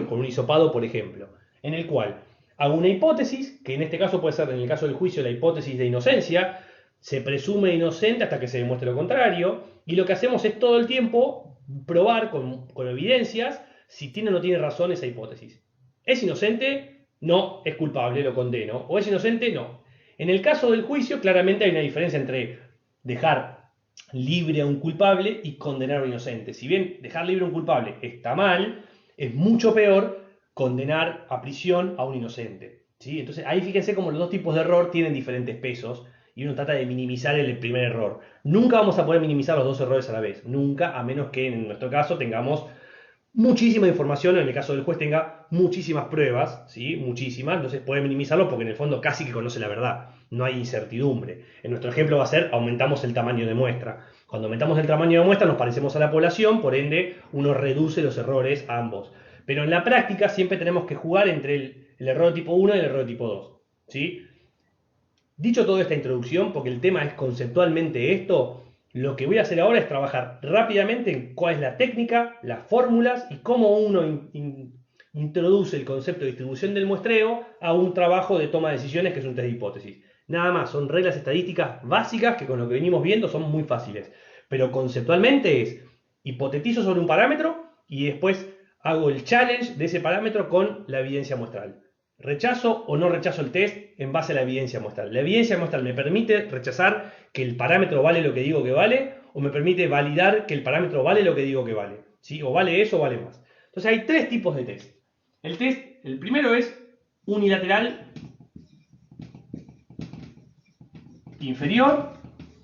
con un hisopado, por ejemplo, en el cual hago una hipótesis, que en este caso puede ser, en el caso del juicio, la hipótesis de inocencia, se presume inocente hasta que se demuestre lo contrario, y lo que hacemos es todo el tiempo probar con evidencias si tiene o no tiene razón esa hipótesis. ¿Es inocente? No, es culpable, lo condeno. ¿O es inocente? No. En el caso del juicio, claramente hay una diferencia entre dejar libre a un culpable y condenar a un inocente. Si bien dejar libre a un culpable está mal, es mucho peor condenar a prisión a un inocente, ¿sí? Entonces ahí fíjense cómo los dos tipos de error tienen diferentes pesos y uno trata de minimizar el primer error. Nunca vamos a poder minimizar los dos errores a la vez, nunca, a menos que en nuestro caso tengamos muchísima información, en el caso del juez tenga muchísimas pruebas, ¿sí? Muchísimas, entonces puede minimizarlo porque en el fondo casi que conoce la verdad, no hay incertidumbre. En nuestro ejemplo va a ser, aumentamos el tamaño de muestra. Cuando aumentamos el tamaño de muestra nos parecemos a la población, por ende uno reduce los errores a ambos. Pero en la práctica siempre tenemos que jugar entre el error tipo 1 y el error tipo 2, ¿sí? Dicho toda esta introducción, porque el tema es conceptualmente esto, lo que voy a hacer ahora es trabajar rápidamente en cuál es la técnica, las fórmulas y cómo uno introduce el concepto de distribución del muestreo a un trabajo de toma de decisiones que es un test de hipótesis. Nada más, son reglas estadísticas básicas que con lo que venimos viendo son muy fáciles. Pero conceptualmente es, hipotetizo sobre un parámetro y después hago el challenge de ese parámetro con la evidencia muestral. ¿Rechazo o no rechazo el test en base a la evidencia muestral? La evidencia muestral me permite rechazar que el parámetro vale lo que digo que vale, o me permite validar que el parámetro vale lo que digo que vale, ¿sí? O vale eso o vale más. Entonces hay tres tipos de test. El primero es unilateral inferior.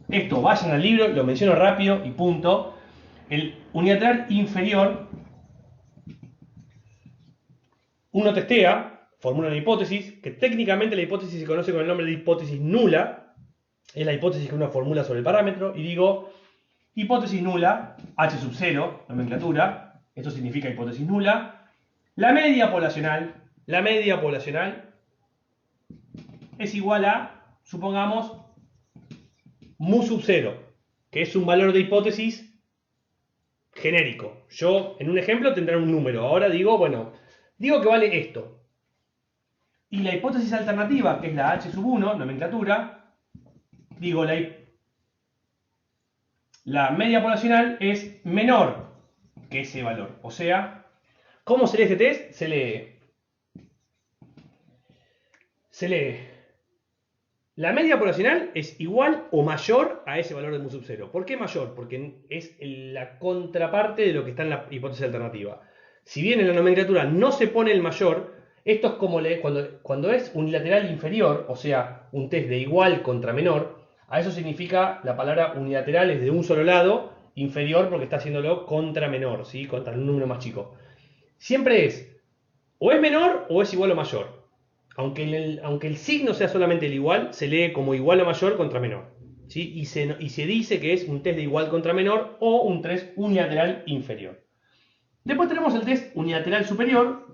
Esto, vayan al libro, lo menciono rápido y punto. El unilateral inferior, uno testea, formula una hipótesis, que técnicamente la hipótesis se conoce con el nombre de hipótesis nula, es la hipótesis que uno formula sobre el parámetro, y digo, hipótesis nula, H sub 0, nomenclatura, esto significa hipótesis nula, la media poblacional es igual a, supongamos, mu sub 0, que es un valor de hipótesis genérico. Yo, en un ejemplo, tendré un número, ahora digo, bueno, digo que vale esto. Y la hipótesis alternativa, que es la H sub 1, nomenclatura, digo, la media poblacional es menor que ese valor. O sea, ¿cómo se lee este test? Se lee. La media poblacional es igual o mayor a ese valor de mu sub 0. ¿Por qué mayor? Porque es la contraparte de lo que está en la hipótesis alternativa. Si bien en la nomenclatura no se pone el mayor, esto es como cuando es unilateral inferior, o sea, un test de igual contra menor, a eso significa la palabra unilateral es de un solo lado, inferior porque está haciéndolo contra menor, ¿sí? Contra un número más chico. Siempre o es menor o es igual o mayor. Aunque el signo sea solamente el igual, se lee como igual o mayor contra menor, ¿sí? Y se dice que es un test de igual contra menor o un test unilateral inferior. Después tenemos el test unilateral superior,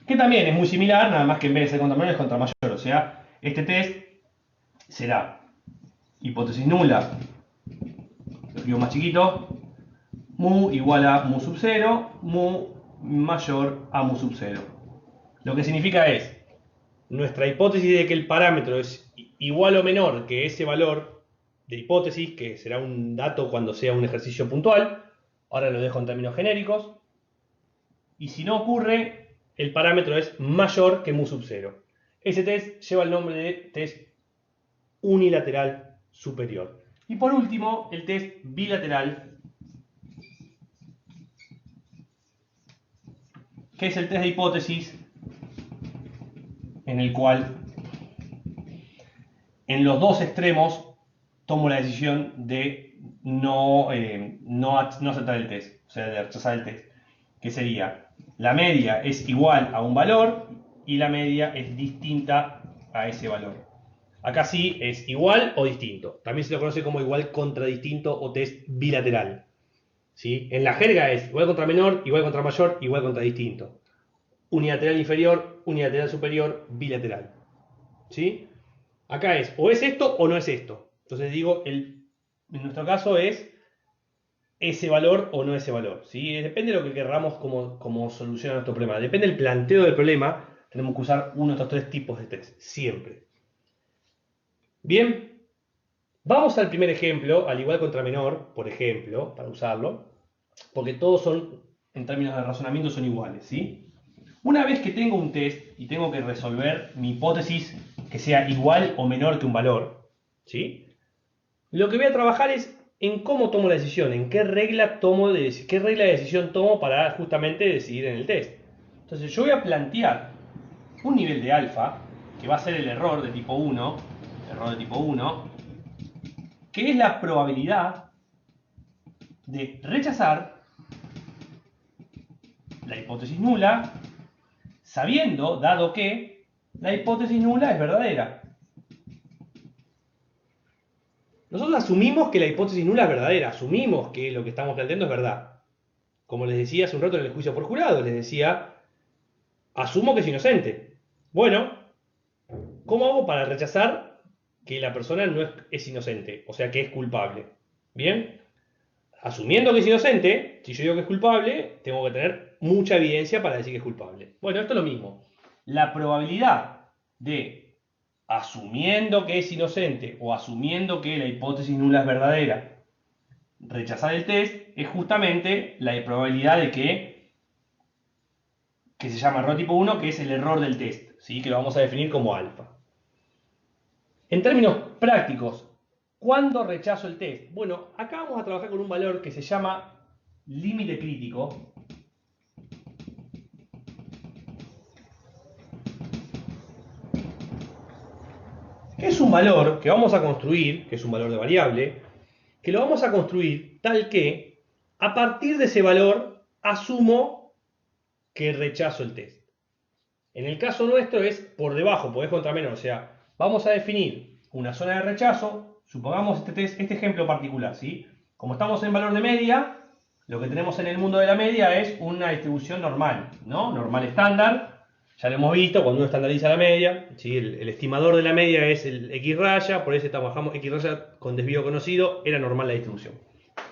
que también es muy similar, nada más que en vez de ser contra menor es contra mayor. O sea, este test será hipótesis nula, lo escribo más chiquito, mu igual a mu sub 0, mu mayor a mu sub 0. Lo que significa es, nuestra hipótesis de que el parámetro es igual o menor que ese valor de hipótesis, que será un dato cuando sea un ejercicio puntual, Ahora lo dejo en términos genéricos. Y si no ocurre, el parámetro es mayor que mu sub 0. Ese test lleva el nombre de test unilateral superior. Y por último, el test bilateral, que es el test de hipótesis en el cual en los dos extremos tomo la decisión de no aceptar el test, o sea, de rechazar el test, que sería la media es igual a un valor y la media es distinta a ese valor. Acá sí es igual o distinto. También se lo conoce como igual contra distinto o test bilateral. ¿Sí? En la jerga es igual contra menor, igual contra mayor, igual contra distinto. Unilateral inferior, unilateral superior, bilateral. ¿Sí? Acá es o es esto o no es esto. Entonces digo, en nuestro caso es ese valor o no ese valor. ¿Sí? Depende de lo que querramos como solución a nuestro problema. Depende del planteo del problema, tenemos que usar uno de estos tres tipos de test. Siempre. Bien, vamos al primer ejemplo, al igual contra menor, por ejemplo, para usarlo, porque todos son, en términos de razonamiento, son iguales, ¿sí? Una vez que tengo un test y tengo que resolver mi hipótesis que sea igual o menor que un valor, ¿sí? Lo que voy a trabajar es en cómo tomo la decisión, en qué regla de decisión tomo para justamente decidir en el test. Entonces yo voy a plantear un nivel de alfa, que va a ser el error de tipo 1, que es la probabilidad de rechazar la hipótesis nula, sabiendo, dado que la hipótesis nula es verdadera. Nosotros asumimos que la hipótesis nula es verdadera, asumimos que lo que estamos planteando es verdad. Como les decía hace un rato en el juicio por jurado, les decía, asumo que es inocente. Bueno, ¿cómo hago para rechazar que la persona no es inocente? O sea, que es culpable. ¿Bien? Asumiendo que es inocente, si yo digo que es culpable, tengo que tener mucha evidencia para decir que es culpable. Bueno, esto es lo mismo. La probabilidad de, asumiendo que es inocente o asumiendo que la hipótesis nula es verdadera, rechazar el test es justamente la probabilidad de que se llama error tipo 1, que es el error del test, ¿sí? Que lo vamos a definir como alfa. En términos prácticos, ¿cuándo rechazo el test? Bueno, acá vamos a trabajar con un valor que se llama límite crítico. Que es un valor que vamos a construir, que es un valor de variable, que lo vamos a construir tal que a partir de ese valor asumo que rechazo el test. En el caso nuestro es por debajo, porque es contra menor, o sea, vamos a definir una zona de rechazo, supongamos este ejemplo particular, ¿sí? Como estamos en valor de media, lo que tenemos en el mundo de la media es una distribución normal, ¿no? Normal estándar, ya lo hemos visto cuando uno estandariza la media, ¿sí? El estimador de la media es el X raya, por eso trabajamos X raya con desvío conocido, era normal la distribución.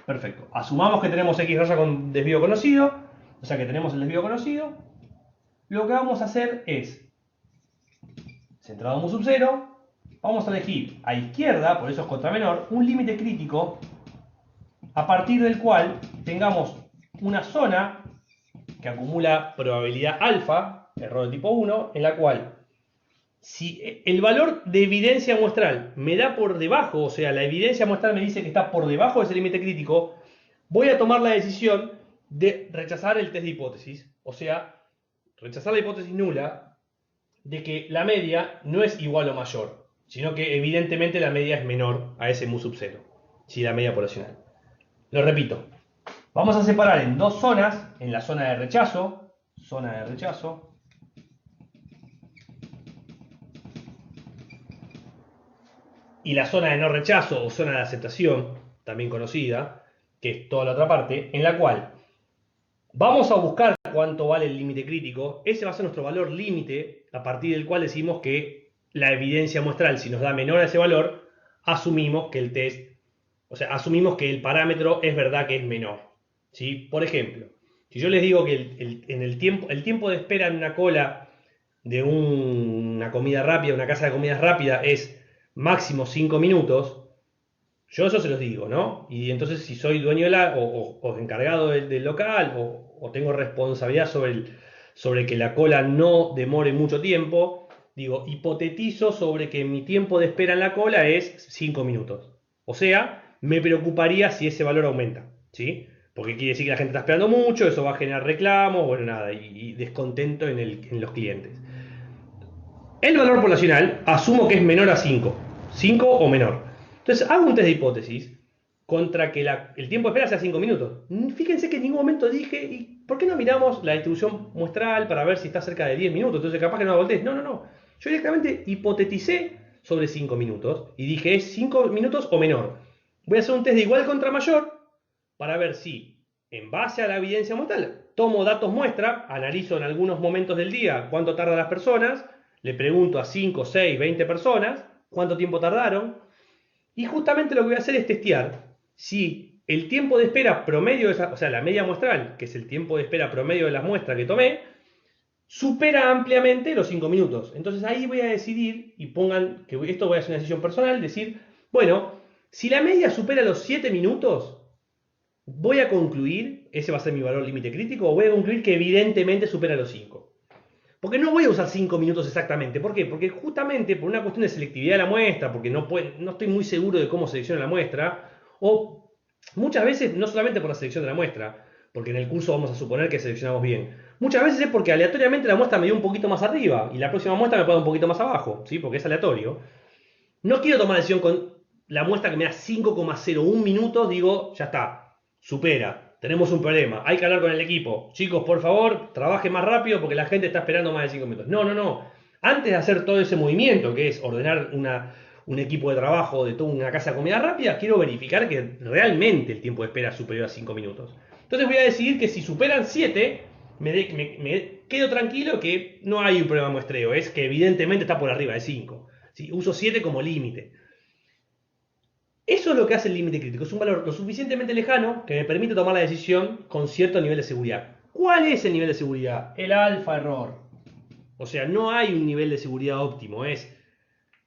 Perfecto, asumamos que tenemos X raya con desvío conocido, o sea que tenemos el desvío conocido. Lo que vamos a hacer es, centrado en mu sub 0, vamos a elegir a izquierda, por eso es contra menor, un límite crítico a partir del cual tengamos una zona que acumula probabilidad alfa, error de tipo 1, en la cual si el valor de evidencia muestral me da por debajo, o sea, la evidencia muestral me dice que está por debajo de ese límite crítico, voy a tomar la decisión de rechazar el test de hipótesis, o sea, rechazar la hipótesis nula de que la media no es igual o mayor, sino que evidentemente la media es menor a ese mu sub 0, si la media poblacional. Lo repito, vamos a separar en dos zonas, en la zona de rechazo, y la zona de no rechazo o zona de aceptación, también conocida, que es toda la otra parte, en la cual vamos a buscar cuánto vale el límite crítico. Ese va a ser nuestro valor límite, a partir del cual decimos que la evidencia muestral, si nos da menor a ese valor, asumimos que el test, o sea, asumimos que el parámetro es verdad que es menor. ¿Sí? Por ejemplo, si yo les digo que el tiempo de espera en una cola de una comida rápida, una casa de comidas rápida, es máximo 5 minutos, Yo eso se los digo, ¿no? Y entonces si soy dueño o encargado del local o tengo responsabilidad sobre que la cola no demore mucho tiempo, digo, hipotetizo sobre que mi tiempo de espera en la cola es 5 minutos. O sea, me preocuparía si ese valor aumenta, ¿sí? Porque quiere decir que la gente está esperando mucho, eso va a generar reclamos, bueno, nada, y descontento en los clientes. El valor poblacional asumo que es menor a 5, 5 o menor. Entonces hago un test de hipótesis contra que el tiempo de espera sea 5 minutos. Fíjense que en ningún momento dije, ¿y por qué no miramos la distribución muestral para ver si está cerca de 10 minutos? Entonces capaz que no hago el test. No, no, no. Yo directamente hipoteticé sobre 5 minutos y dije, ¿es 5 minutos o menor? Voy a hacer un test de igual contra mayor para ver si, en base a la evidencia muestral, tomo datos muestra, analizo en algunos momentos del día cuánto tardan las personas, le pregunto a 5, 6, 20 personas cuánto tiempo tardaron, y justamente lo que voy a hacer es testear si el tiempo de espera promedio, o sea, la media muestral, que es el tiempo de espera promedio de las muestras que tomé, supera ampliamente los 5 minutos. Entonces ahí voy a decidir, y pongan que esto voy a hacer una decisión personal, decir, bueno, si la media supera los 7 minutos, voy a concluir, ese va a ser mi valor límite crítico, o voy a concluir que evidentemente supera los 5. Porque no voy a usar 5 minutos exactamente. ¿Por qué? Porque justamente por una cuestión de selectividad de la muestra, porque no estoy muy seguro de cómo selecciona la muestra, o muchas veces no solamente por la selección de la muestra, porque en el curso vamos a suponer que seleccionamos bien. Muchas veces es porque aleatoriamente la muestra me dio un poquito más arriba y la próxima muestra me puede dar un poquito más abajo, ¿sí? Porque es aleatorio. No quiero tomar decisión con la muestra que me da 5,01 minutos, digo, ya está, supera, tenemos un problema, hay que hablar con el equipo. Chicos, por favor, trabajen más rápido porque la gente está esperando más de 5 minutos. No, no, no. Antes de hacer todo ese movimiento, que es ordenar un equipo de trabajo de toda una casa de comida rápida, quiero verificar que realmente el tiempo de espera es superior a 5 minutos. Entonces voy a decidir que si superan 7, me quedo tranquilo que no hay un problema de muestreo, es que evidentemente está por arriba de 5. ¿Sí? Uso 7 como límite. Eso es lo que hace el límite crítico. Es un valor lo suficientemente lejano que me permite tomar la decisión con cierto nivel de seguridad. ¿Cuál es el nivel de seguridad? El alfa error. O sea, no hay un nivel de seguridad óptimo.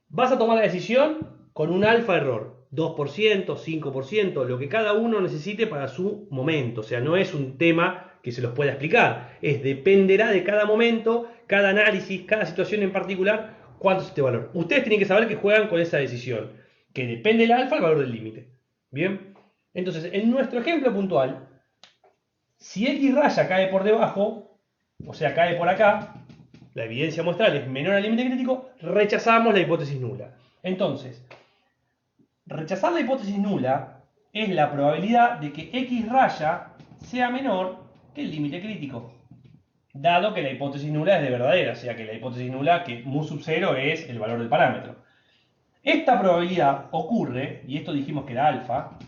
Vas a tomar la decisión con un alfa error. 2%, 5%, lo que cada uno necesite para su momento. O sea, no es un tema que se los pueda explicar. Dependerá de cada momento, cada análisis, cada situación en particular, cuánto es este valor. Ustedes tienen que saber que juegan con esa decisión, que depende del alfa al valor del límite. Bien, entonces en nuestro ejemplo puntual, si X raya cae por debajo, o sea, cae por acá, la evidencia muestral es menor al límite crítico, rechazamos la hipótesis nula. Entonces, rechazar la hipótesis nula es la probabilidad de que X raya sea menor que el límite crítico, dado que la hipótesis nula es de verdadera, o sea que la hipótesis nula, que mu sub 0 es el valor del parámetro. Esta probabilidad ocurre, y esto dijimos que era alfa,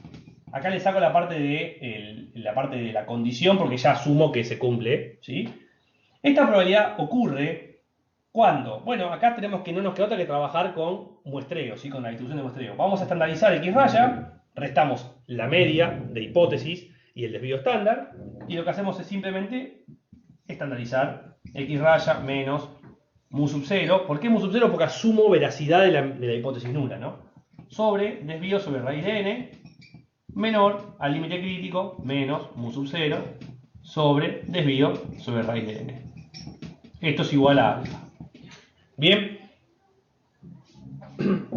acá le saco la parte de la condición porque ya asumo que se cumple, ¿sí? Esta probabilidad ocurre cuando, bueno, acá tenemos que no nos queda otra que trabajar con muestreo, ¿sí? Con la distribución de muestreo. Vamos a estandarizar X raya, restamos la media de hipótesis y el desvío estándar, y lo que hacemos es simplemente estandarizar X raya menos mu sub 0. ¿Por qué mu sub 0? Porque asumo veracidad de la hipótesis nula, ¿no? Sobre desvío sobre raíz de n menor al límite crítico menos mu sub 0 sobre desvío sobre raíz de n. Esto es igual a alfa. Bien.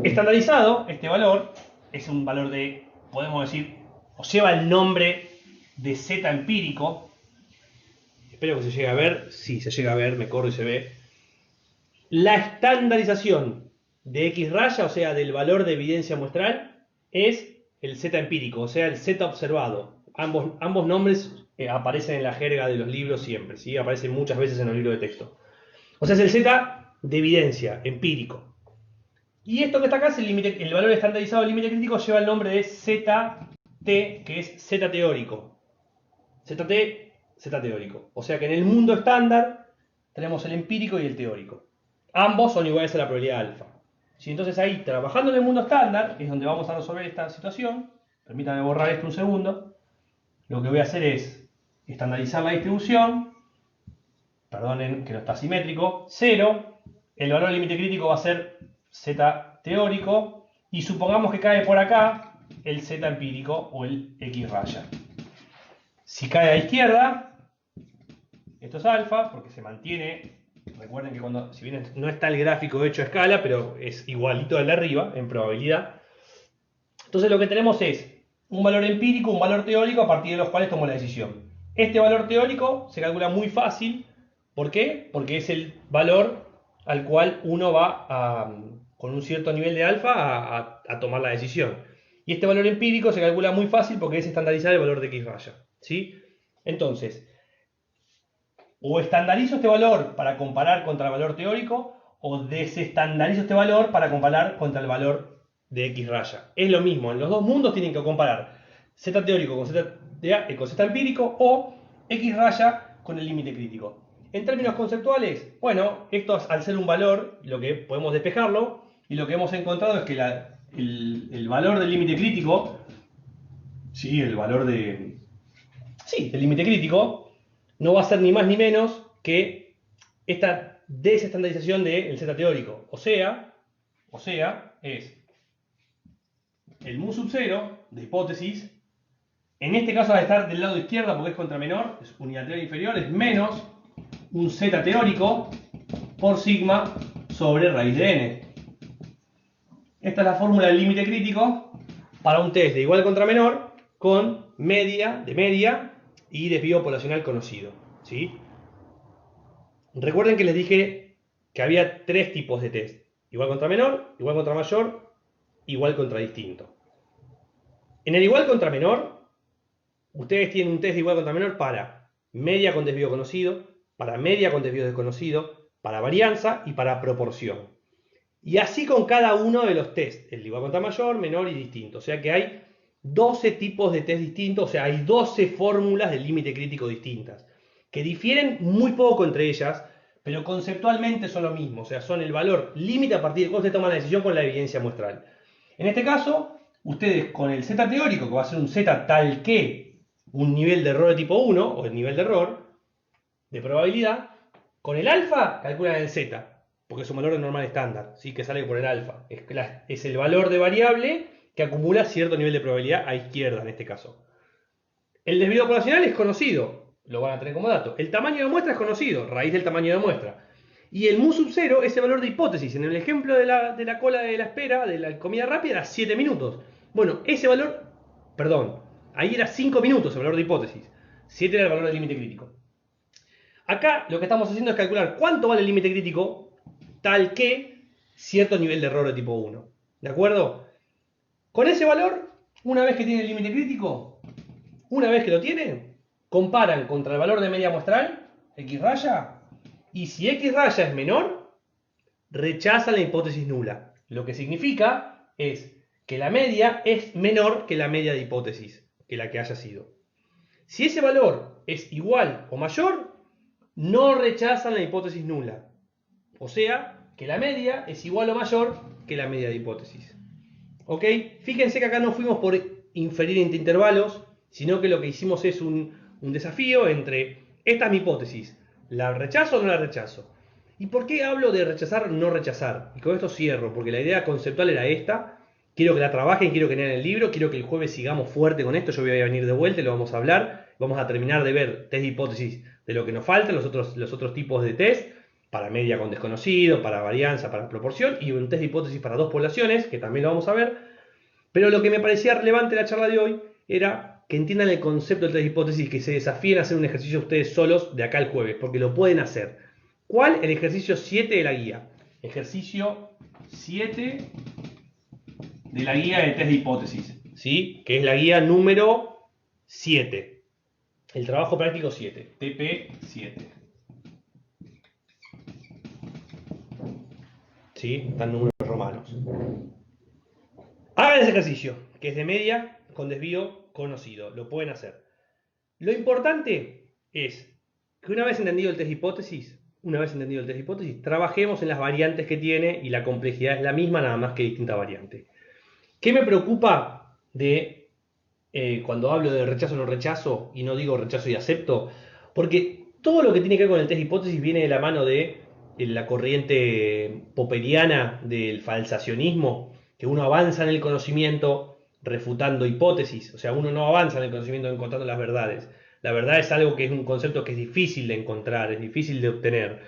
Estandarizado, este valor es un valor de, podemos decir, o lleva el nombre de z empírico. Espero que se llegue a ver. Sí, se llega a ver, me corro y se ve. La estandarización de X raya, o sea, del valor de evidencia muestral, es el z empírico, o sea, el z observado. Ambos nombres aparecen en la jerga de los libros siempre, ¿sí? Aparecen muchas veces en los libros de texto. O sea, es el z de evidencia, empírico. Y esto que está acá es el valor estandarizado del límite crítico, lleva el nombre de ZT, que es Z teórico. ZT, Z teórico. O sea que en el mundo estándar tenemos el empírico y el teórico. Ambos son iguales a la probabilidad alfa. ¿Sí? Entonces ahí, trabajando en el mundo estándar, es donde vamos a resolver esta situación. Permítanme borrar esto un segundo. Lo que voy a hacer es estandarizar la distribución. Perdonen que no está simétrico. 0. El valor límite crítico va a ser Z teórico. Y supongamos que cae por acá. el Z empírico o el X raya. Si cae a la izquierda, esto es alfa, porque se mantiene. Recuerden que cuando, si bien no está el gráfico hecho a escala, pero es igualito al de arriba en probabilidad. Entonces lo que tenemos es un valor empírico, un valor teórico a partir de los cuales tomo la decisión. Este valor teórico se calcula muy fácil. ¿Por qué? Porque es el valor al cual uno va con un cierto nivel de alfa a tomar la decisión. Y este valor empírico se calcula muy fácil porque es estandarizar el valor de X raya. ¿Sí? Entonces, o estandarizo este valor para comparar contra el valor teórico, o desestandarizo este valor para comparar contra el valor de X raya. Es lo mismo, en los dos mundos tienen que comparar Z teórico con Z empírico o X raya con el límite crítico. En términos conceptuales, bueno, esto al ser un valor, lo que podemos despejarlo, y lo que hemos encontrado es que el valor del límite crítico, sí, el valor del límite crítico, no va a ser ni más ni menos que esta desestandarización del Z teórico. O sea, es el mu sub 0 de hipótesis, en este caso va a estar del lado izquierdo porque es contra menor, es unidad inferior, es menos un Z teórico por sigma sobre raíz de n. Esta es la fórmula del límite crítico para un test de igual contra menor con media y desvío poblacional conocido. ¿Sí? Recuerden que les dije que había tres tipos de test. Igual contra menor, igual contra mayor, igual contra distinto. En el igual contra menor, ustedes tienen un test de igual contra menor para media con desvío conocido, para media con desvío desconocido, para varianza y para proporción. Y así con cada uno de los tests, el igual contra mayor, menor y distinto. O sea que hay 12 tipos de test distintos, o sea, hay 12 fórmulas de límite crítico distintas, que difieren muy poco entre ellas, pero conceptualmente son lo mismo. O sea, son el valor límite a partir del cual se toma la decisión con la evidencia muestral. En este caso, ustedes con el Z teórico, que va a ser un Z tal que un nivel de error de tipo 1, o el nivel de error, de probabilidad, con el alfa calculan el Z, porque es un valor de normal estándar, ¿sí? Que sale por el alfa. Es el valor de variable que acumula cierto nivel de probabilidad a izquierda en este caso. El desvío poblacional es conocido, lo van a tener como dato. El tamaño de muestra es conocido, raíz del tamaño de muestra. Y el mu sub 0 es el valor de hipótesis. En el ejemplo de la cola de la espera, de la comida rápida, era 7 minutos. Bueno, ese valor, perdón, ahí era 5 minutos el valor de hipótesis. 7 era el valor del límite crítico. Acá lo que estamos haciendo es calcular cuánto vale el límite crítico tal que cierto nivel de error de tipo 1. ¿De acuerdo? Con ese valor, una vez que tiene el límite crítico, una vez que lo tiene, comparan contra el valor de media muestral, X raya, y si X raya es menor, rechazan la hipótesis nula. Lo que significa es que la media es menor que la media de hipótesis, que la que haya sido. Si ese valor es igual o mayor, no rechazan la hipótesis nula. O sea, que la media es igual o mayor que la media de hipótesis. ¿Ok? Fíjense que acá no fuimos por inferir entre intervalos, sino que lo que hicimos es un desafío entre, esta es mi hipótesis, ¿la rechazo o no la rechazo? ¿Y por qué hablo de rechazar o no rechazar? Y con esto cierro, porque la idea conceptual era esta. Quiero que la trabajen, quiero que lean el libro, quiero que el jueves sigamos fuerte con esto. Yo voy a venir de vuelta y lo vamos a hablar. Vamos a terminar de ver test de hipótesis de lo que nos falta, los otros tipos de test, para media con desconocido, para varianza, para proporción, y un test de hipótesis para dos poblaciones, que también lo vamos a ver. Pero lo que me parecía relevante en la charla de hoy era que entiendan el concepto del test de hipótesis y que se desafíen a hacer un ejercicio ustedes solos de acá al jueves, porque lo pueden hacer. ¿Cuál? El ejercicio 7 de la guía. Ejercicio 7 de la guía de test de hipótesis, ¿sí? Que es la guía número 7. El trabajo práctico 7, TP7. ¿Sí? Están números romanos. Hagan ese ejercicio, que es de media con desvío conocido. Lo pueden hacer. Lo importante es que una vez entendido el test de hipótesis, trabajemos en las variantes que tiene y la complejidad es la misma, nada más que distinta variante. ¿Qué me preocupa de cuando hablo de rechazo o no rechazo y no digo rechazo y acepto? Porque todo lo que tiene que ver con el test de hipótesis viene de la mano de la corriente popperiana del falsacionismo, que uno avanza en el conocimiento refutando hipótesis. O sea, uno no avanza en el conocimiento encontrando las verdades. La verdad es algo que es un concepto que es difícil de encontrar, es difícil de obtener.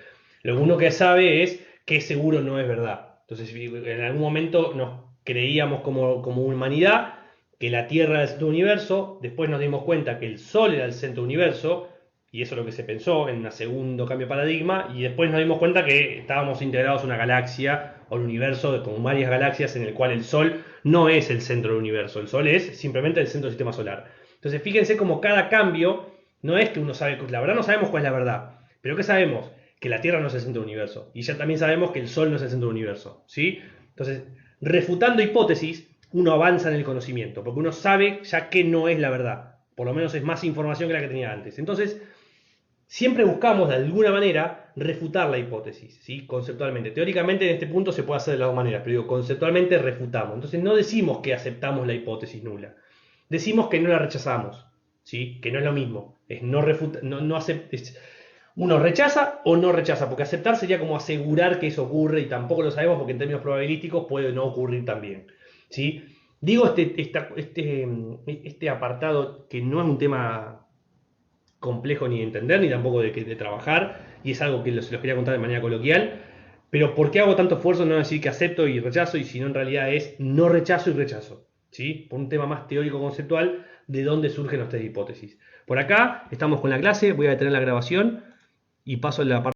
Lo que uno que sabe es que seguro no es verdad. Entonces, en algún momento nos creíamos como humanidad que la Tierra era el centro del universo, después nos dimos cuenta que el Sol era el centro del universo, y eso es lo que se pensó en un segundo cambio de paradigma, y después nos dimos cuenta que estábamos integrados a una galaxia o un universo con varias galaxias en el cual el Sol no es el centro del universo, el Sol es simplemente el centro del sistema solar. Entonces fíjense como cada cambio no es que uno sabe, la verdad no sabemos cuál es la verdad, pero ¿qué sabemos? Que la Tierra no es el centro del universo, y ya también sabemos que el Sol no es el centro del universo, ¿sí? Entonces, refutando hipótesis, uno avanza en el conocimiento, porque uno sabe ya que no es la verdad, por lo menos es más información que la que tenía antes. Entonces, siempre buscamos de alguna manera refutar la hipótesis, ¿sí? Conceptualmente. Teóricamente en este punto se puede hacer de las dos maneras, pero digo, conceptualmente refutamos. Entonces no decimos que aceptamos la hipótesis nula, decimos que no la rechazamos, ¿sí? Que no es lo mismo, es no refutar, uno rechaza o no rechaza, porque aceptar sería como asegurar que eso ocurre y tampoco lo sabemos porque en términos probabilísticos puede no ocurrir también, ¿sí? Digo este apartado que no es un tema complejo ni de entender, ni tampoco de trabajar, y es algo que se los quería contar de manera coloquial, pero ¿por qué hago tanto esfuerzo en no decir que acepto y rechazo, y si no en realidad es no rechazo y rechazo? ¿Sí? Por un tema más teórico-conceptual de dónde surgen nuestras hipótesis. Por acá estamos con la clase, voy a detener la grabación y paso a la parte